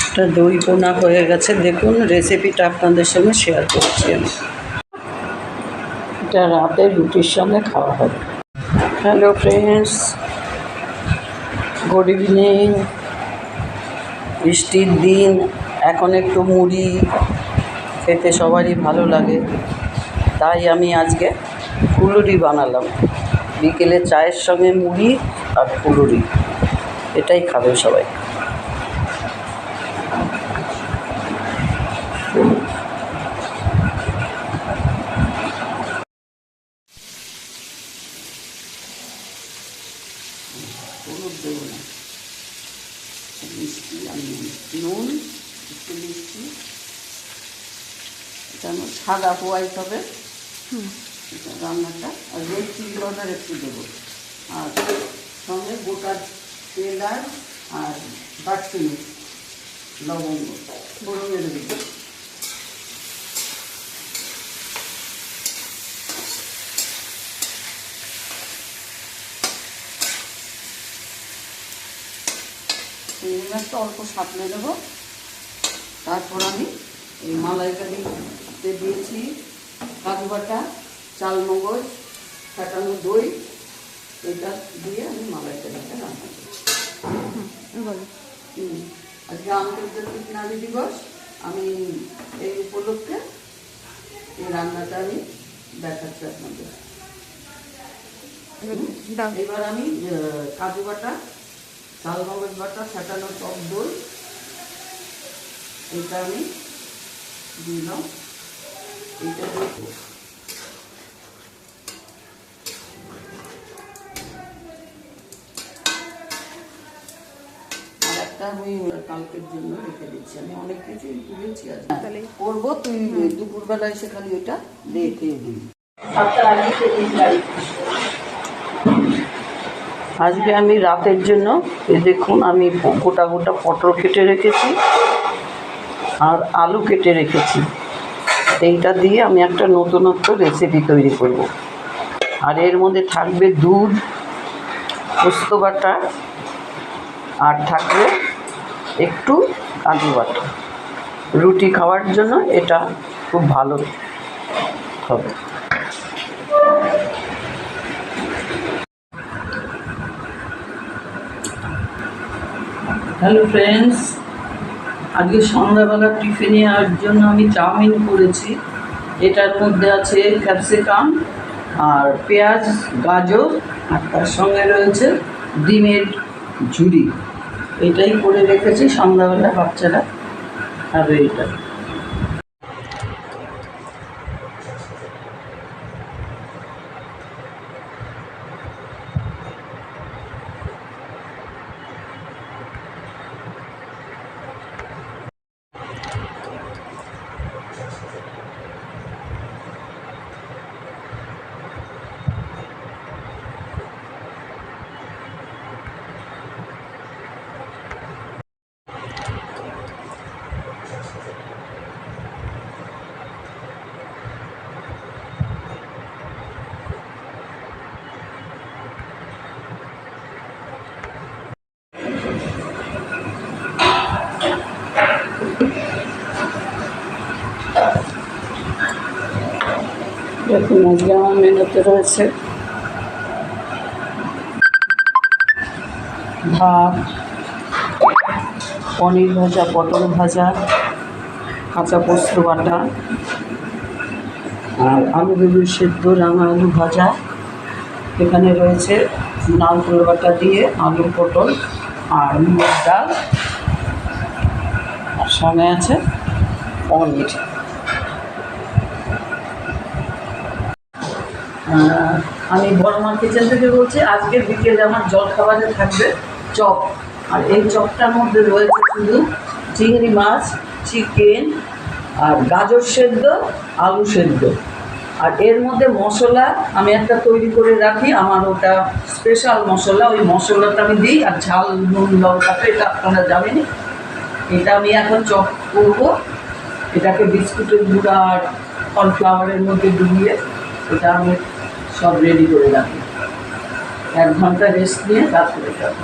এটা দই পোনা হয়ে গেছে, দেখুন রেসিপিটা আপনাদের সঙ্গে শেয়ার করছি আমি। এটা রাতে রুটির সঙ্গে খাওয়া হবে। Hello friends, good evening. বৃষ্টির দিন, এখন একটু মুড়ি খেতে সবারই ভালো লাগে, তাই আমি আজকে ফুলুরি বানালাম। বিকেলে চায়ের সঙ্গে মুড়ি আর ফুলুরি, এটাই খাবে সবাই। হলুদ দেবো না, মিষ্টি আর নুন, একটু মিষ্টি, এটা আমার সাদা হোয়াইট হবে এটা রান্নাটা। আর রেড চিলি পাউডার একটু দেবো, আর সঙ্গে গোটা তেল আর দারচিনি, লবঙ্গ ফোড়নের দেবো। চিংড়ি মাছটা অল্প সাঁতলে দেবো। তারপর আমি এই মালাইকারিতে দিয়েছি কাজু বাটা, চালমগজ, ফাটানো দই, এটা দিয়ে আমি মালাইকারিটা রান্না করি। আজকে আন্তর্জাতিক নারী দিবস, আমি এই উপলক্ষে এই রান্নাটা আমি দেখাচ্ছি আপনাদের। এবার আমি কাজু বাটা, চালমগজ বাটা, ফাটানো টক দই, এটা আমি দিলাম। এটা দিয়ে আমি কালকের জন্য রেখে দিচ্ছি। আমি অনেক কিছুই তুলেছি, আজ করবো। তুই দুপুরবেলা এসে খালি ওইটা দেখে দিবি। আজকে আমি রাতের জন্য দেখুন আমি গোটা গোটা পটল কেটে রেখেছি আর আলু কেটে রেখেছি। এইটা দিয়ে আমি একটা নতুনত্ব রেসিপি তৈরি করব। আর এর মধ্যে থাকবে দুধ, পোস্ত বাটা, আর থাকবে একটু কাজু বাটা। রুটি খাওয়ার জন্য এটা খুব ভালো হবে। হ্যালো ফ্রেন্ডস, আজকে সন্ধ্যাবেলা টিফিনে আর জন্য আমি চাউমিন করেছি। এটার মধ্যে আছে ক্যাপসিকাম আর পেঁয়াজ, গাজর, আর তার সঙ্গে রয়েছে ডিমের ঝুড়ি। এটাই করে রেখেছি, সন্ধ্যাবেলা বাচ্চারা খাবে এটা। দেখুন আজকে আমার মেনুতে রয়েছে ভাত, পনির ভাজা, পটল ভাজা, কাঁচা পোস্ত বাটা, আর আলু বেগুন সেদ্ধ, রাঙা আলু ভাজা। এখানে রয়েছে নারকেল বাটা দিয়ে আলু, পটল আর মুগের ডাল, আর সঙ্গে আছে পনির। আমি বড়মা কিচেন থেকে বলছি। আজকে বিকেলে আমার জলখাবারে থাকবে চপ, আর এই চপটার মধ্যে রয়েছে শুধু চিংড়ি মাছ, চিকেন আর গাজর সেদ্ধ, আলু সেদ্ধ। আর এর মধ্যে মশলা আমি একটা তৈরি করে রাখি, আমার ওটা স্পেশাল মশলা, ওই মশলাটা আমি দিই। আর ঝাল, নুন, লঙ্কাটা এটা আপনারা জানেনই। এটা আমি এখন চপ করবো। এটাকে বিস্কুটের গুঁড়া আর কর্নফ্লাওয়ারের মধ্যে ডুবিয়ে এটা আমি সব রেডি করে রাখি। 1 ঘন্টা রেস্ট নিয়ে তারপরে যাবো।